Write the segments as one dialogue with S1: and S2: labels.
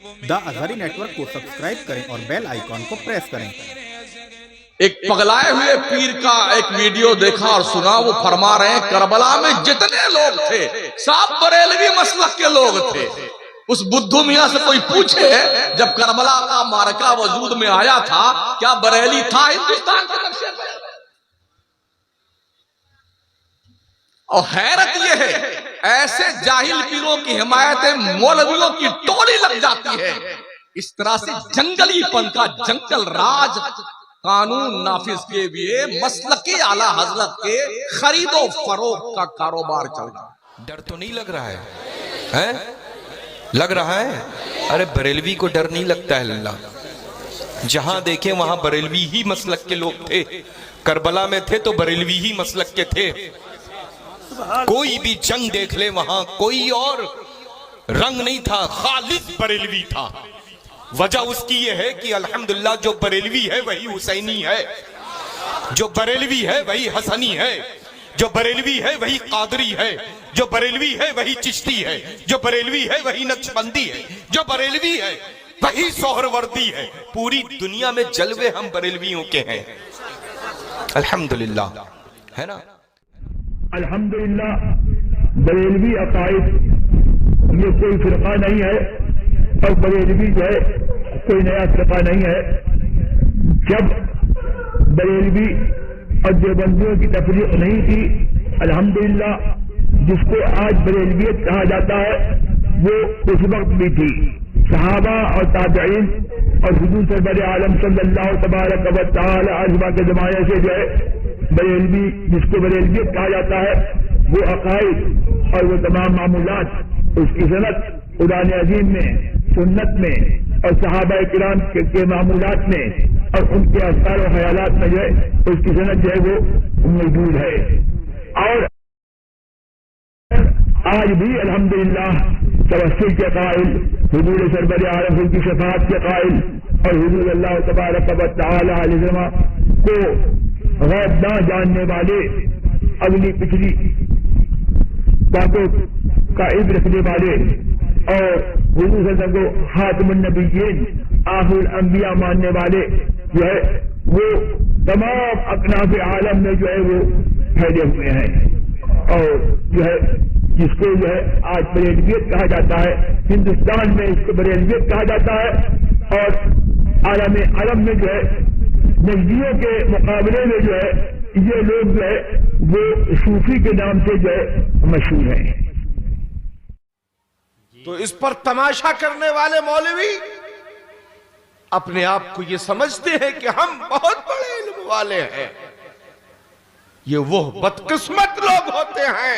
S1: The Azhari network को subscribe करें और बेल आइकॉन को प्रेस करें।
S2: एक पगलाए हुए पीर का एक वीडियो देखा और सुना। वो फरमा रहे हैं करबला में जितने लोग थे सब बरेलवी मसलक के लोग थे। उस बुद्धू मियां से कोई पूछे जब करबला का मारका वजूद में आया था क्या बरेली था हिंदुस्तान के नक्शे पर? और हैरत यह है ऐसे जाहिल पीरों की हिमायत मौलवियों की टोली लग जाती है। इस तरह से जंगलीपन का जंगल राज कानून नाफिज के लिए मसलके आला हजरत के खरीदो फरोख्त का कारोबार चल रहा है।
S3: डर तो नहीं लग रहा है? लग रहा है? अरे बरेलवी को डर नहीं लगता है अल्लाह। जहां देखे वहां बरेलवी ही मसलक के लोग थे। करबला में थे तो बरेलवी ही मसलक के थे। कोई भी जंग देख ले वहां कोई और रंग नहीं था, खालिद बरेलवी था। वजह उसकी यह है कि अल्हम्दुलिल्लाह जो बरेलवी है वही हुसैनी है, जो बरेलवी है वही हसनी है, जो बरेलवी है वही कादरी है, जो बरेलवी है वही चिश्ती है, जो बरेलवी है वही नक्शबंदी है, जो बरेलवी है वही सोहरवर्दी है। पूरी दुनिया में जलवे हम बरेलवियों के हैं अल्हम्दुलिल्लाह, है ना?
S4: अल्हम्दुलिल्लाह बरेलवी अकाइद ये कोई फिरका नहीं है और बरेलवी जो है कोई नया फिरका नहीं है। जब बरेलवी और देवबंदियों की तफरीक नहीं थी, अल्हम्दुलिल्लाह जिसको आज बरेलवियत कहा जाता है वो उस वक्त भी थी। सहाबा और ताबईन और हुजूर सरवर आलम सल्लल्लाहु तबारक व तआला अलैहि के जमाने से जो है बरेलवी जिसको बरेलवियत कहा जाता है वो अकाइद और वो तमाम मामूलात उसकी सनत कुरान अजीम में, सुन्नत में और सहाबा किराम के मामूलात में और उनके अफकार और ख्यालात में जो है उसकी सनत जो है वो मौजूद है। और आज भी अल्हम्दुलिल्लाह तवस्सुल के कायल, हुजूर सरवर आलम की शफाअत के कायल और हुजूर अल्लाह तबारक व तआला अलैहि को गैब ना जानने वाले, अगली पिछली बातों का इल्म रखने वाले और हुजूर सल्लल्लाहु अलैहि वसल्लम को खातमुन नबिय्यीन, आखिरुल अंबिया मानने वाले जो है वो तमाम अकनाफ आलम में जो है वो फैले हुए हैं। और जो है जिसको जो है आज बरेलवियत कहा जाता है, हिंदुस्तान में इसको बरेलवियत कहा जाता है और आलम में जो है नजदियों के मुकाबले में जो है ये लोग जो है वो सूफी के नाम से जो है मशहूर हैं।
S5: तो इस पर तमाशा करने वाले मौलवी अपने आप को ये समझते हैं कि हम बहुत बड़े इल्म वाले हैं। ये वो बदकिस्मत लोग होते हैं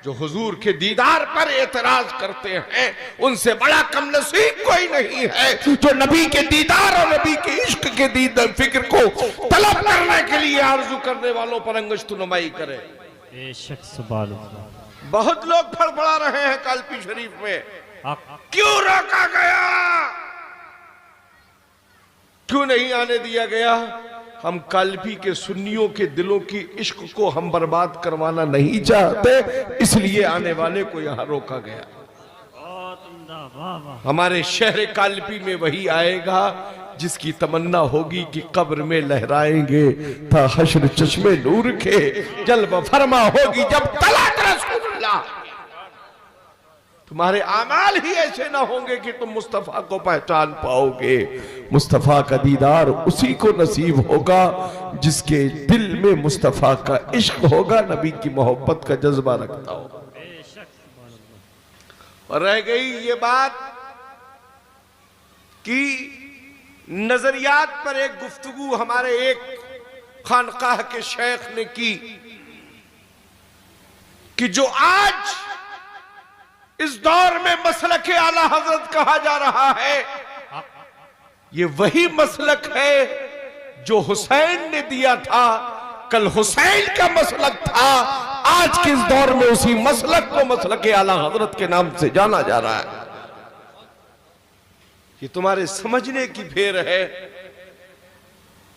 S5: जो हुजूर के दीदार पर एतराज करते हैं। उनसे बड़ा कम नसीब कोई नहीं है जो नबी के दीदार और नबी के इश्क के दीदार फिक्र को तलब करने के लिए आरजू करने वालों पर अंगुश्तनुमाई करे।
S6: बेशक सुभान अल्लाह।
S5: बहुत लोग फड़फड़ा रहे हैं कालपी शरीफ में, क्यों रोका गया, क्यों नहीं आने दिया गया? हम कालपी के सुन्नियों के दिलों की इश्क को हम बर्बाद करवाना नहीं चाहते, इसलिए आने वाले को यहां रोका गया। हमारे शहर कालपी में वही आएगा जिसकी तमन्ना होगी कि कब्र में लहराएंगे था हश्र चश्मे नूर के, जल्व फरमा होगी जब तलाक रसूलुल्लाह। तुम्हारे आमाल ही ऐसे ना होंगे कि तुम मुस्तफा को पहचान पाओगे। मुस्तफा का दीदार उसी को नसीब होगा जिसके दिल में मुस्तफा का इश्क होगा, नबी की मोहब्बत का जज्बा रखता होगा। और रह गई ये बात कि नजरियात पर एक गुफ्तगू हमारे एक खानकाह के शेख ने की कि जो आज इस दौर में मसलक आला हजरत कहा जा रहा है, ये वही मसलक है जो हुसैन ने दिया था। कल हुसैन का मसलक था, आज के इस दौर में उसी मसलक को मसलक आला हजरत के नाम से जाना जा रहा है। ये तुम्हारे समझने की फेर है।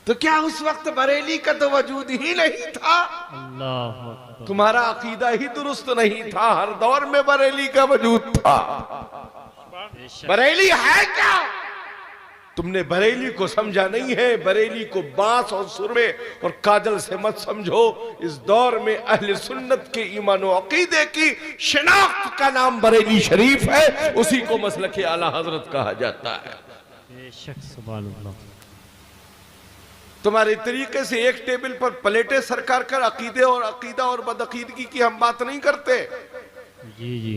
S5: तो क्या उस वक्त बरेली का तो वजूद ही नहीं था?
S6: अल्लाह,
S5: तुम्हारा अकीदा ही दुरुस्त नहीं था। हर दौर में बरेली का वजूद था। बरेली है क्या? तुमने बरेली को समझा नहीं है। बरेली को बांस और सुरमे और काजल से मत समझो। इस दौर में अहले सुन्नत के ईमान और अकीदे की शिनाख्त का नाम बरेली शरीफ है, उसी को मसलक आला हजरत कहा जाता है।
S6: बेशक सुभान अल्लाह।
S5: तुम्हारे तरीके से एक टेबल पर प्लेटें सरकार कर अकीदे और अकीदा और बदअकीदगी की हम बात नहीं करते।
S6: जी जी।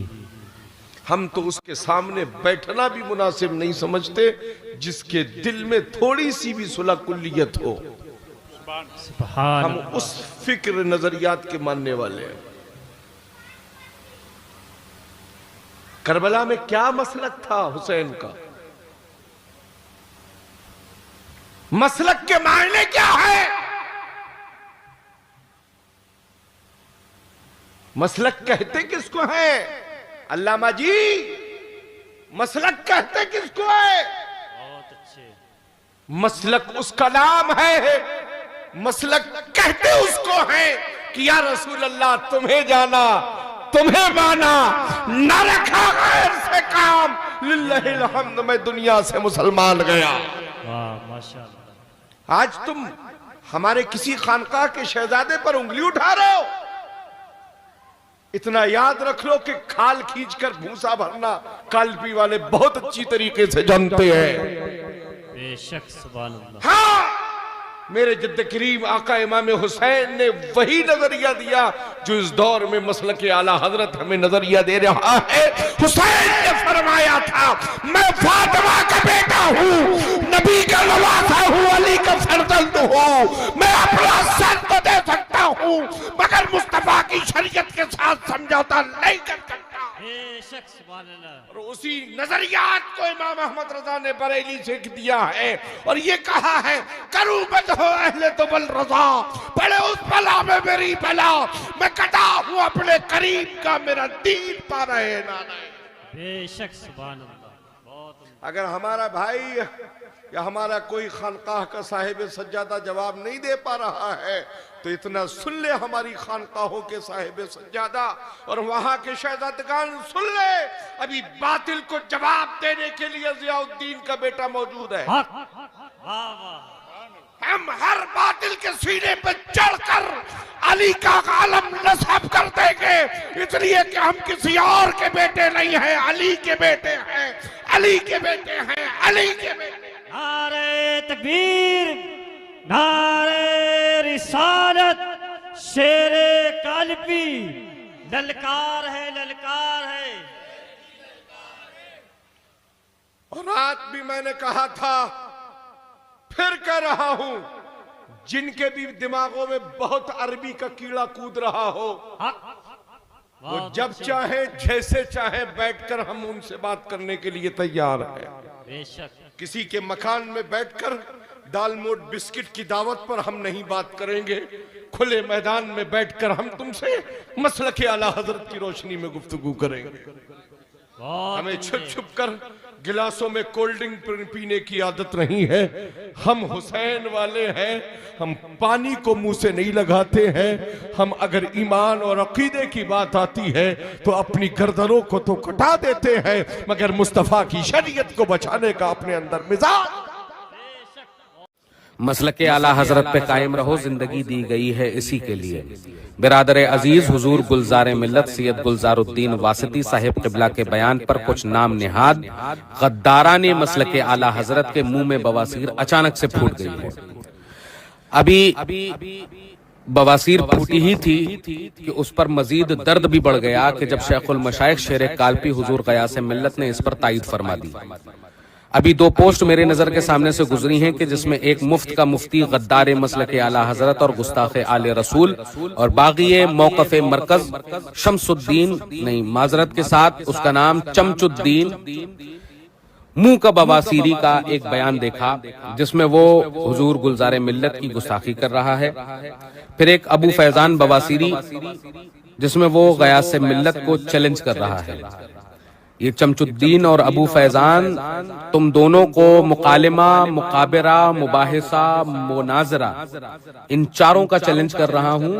S5: हम तो उसके सामने बैठना भी मुनासिब नहीं समझते जिसके दिल में थोड़ी सी भी सुलह कुल्लियत हो।
S6: सुभान
S5: हम
S6: अल्लाह।
S5: उस फिक्र नजरियात के मानने वाले हैं। करबला में क्या मसलक था हुसैन का? मसलक के मायने क्या है? मसलक कहते किसको है? अल्लामा जी, मसलक कहते किसको है?
S6: बहुत अच्छे।
S5: मसलक उसका नाम है। मसलक कहते उसको है कि या रसूल अल्लाह, तुम्हें जाना, तुम्हें माना, न रखा गैर से काम, लिल्लाहिल हम्द, मैं दुनिया से मुसलमान गया।
S6: वाह माशाअल्लाह।
S5: आज तुम हमारे किसी खानकाह के शहजादे पर उंगली उठा रहे हो। इतना याद रख लो कि खाल खींचकर भूसा भरना कालपी वाले बहुत अच्छी तरीके से जानते हैं।
S6: बेशक सुभान अल्लाह।
S5: हाँ, मेरे जद्द करीम आका इमाम हुसैन ने वही नजरिया दिया जो इस दौर में मसलक आला हजरत हमें नजरिया दे रहा है। हुसैन ने फरमाया था, मैं फातिमा का बेटा हूँ, नबी का नवासा हूँ, अली का फर्जंद हूँ, मैं अपना सर तो दे सकता हूँ मगर मुस्तफा की शरीयत के साथ समझौता नहीं कर सकता।
S6: बेशक सुभान अल्लाह।
S5: और उसी नजरियात को इमाम अहमद रजा ने बरेली से दिया है और ये कहा है, करूं बद हो अहले तो बल रजा, पड़े उस बला में मेरी बला, मैं कटा हूं अपने करीब का, मेरा दीन पा रहे नाना।
S6: बेशक सुभान अल्लाह। बहुत
S5: अगर हमारा भाई या हमारा कोई खानकाह का साहिब सज्जादा जवाब नहीं दे पा रहा है तो इतना सुन ले, हमारी खानकाहों के साहिब सज्जादा और वहां के शहजादगान सुन ले, अभी बातिल को जवाब देने के लिए जियाउद्दीन का बेटा मौजूद है।
S6: हक। वाह वाह।
S5: हम हर बातिल के सीने पे चढ़कर अली का आलम नस्ब कर देंगे, इसलिए कि हम किसी और के बेटे नहीं हैं, अली के बेटे हैं, अली के बेटे हैं, अली के बेटे।
S6: नारे तकबीर, नारे रिसालत, शेरे कालपी, ललकार है, ललकार है।
S5: और रात भी मैंने कहा था, फिर कह रहा हूं, जिनके भी दिमागों में बहुत अरबी का कीड़ा कूद रहा हो, वो जब चाहे जैसे चाहे बैठकर हम उनसे बात करने के लिए तैयार हैं।
S6: बेशक।
S5: किसी के मकान में बैठकर दाल मोट बिस्किट की दावत पर हम नहीं बात करेंगे। खुले मैदान में बैठकर हम तुमसे मसलक आला हजरत की रोशनी में गुफ्तगू करेंगे। हमें छुप छुप कर गिलासों में कोल्ड ड्रिंक पीने की आदत नहीं है। हम हुसैन वाले हैं, हम पानी को मुंह से नहीं लगाते हैं। हम अगर ईमान और अकीदे की बात आती है तो अपनी गर्दनों को तो कटा देते हैं, मगर मुस्तफा की शरीयत को बचाने का अपने अंदर मिजाज।
S7: मसलक आला हजरत पे कायम रहो, जिंदगी दी गई है इसी के लिए। बिरादर अजीज हुजूर गुलजार मिल्लत सैयद गुलजारुद्दीन वासिती साहिब किबला के बयान पर कुछ नाम निहाद गद्दाराने मसलक आला हजरत के मुंह में बवासीर अचानक से फूट गई है। अभी बवासीर फूटी ही थी कि उस पर मजीद दर्द भी बढ़ गया कि जब शेखुल मशाइख शेर कालपी हुजूर गयास मिल्लत ने इस पर तायद फरमा दी। अभी दो पोस्ट मेरे नजर के सामने से गुजरी हैं कि जिसमें एक मुफ्त का मुफ्ती गद्दार मसलक आला हजरत और गुस्ताख आले रसूल और बागी मौकफ मरकज शमसुद्दीन नहीं माजरत के साथ उसका नाम चमचुद्दीन मुंह का बवासीरी का एक बयान देखा जिसमें वो हुजूर गुलजार मिल्लत की गुस्ताखी कर रहा है। फिर एक अबू फैजान बवासीरी जिसमें वो गयास मिल्लत को चैलेंज कर रहा है। ये चमचुद्दीन और अबू फैजान तुम दोनों को मुकालिमा, मुकाबरा, मुबाहिसा, मुनाजरा इन चारों का चैलेंज कर रहा हूं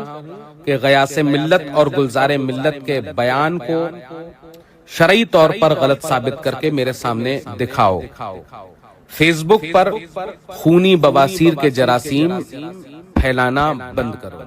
S7: कि गयास मिल्लत और गुलजार मिल्लत के बयान को शरई तौर पर गलत साबित करके मेरे सामने दिखाओ। फेसबुक पर खूनी बवासीर के जरासीम फैलाना बंद करो।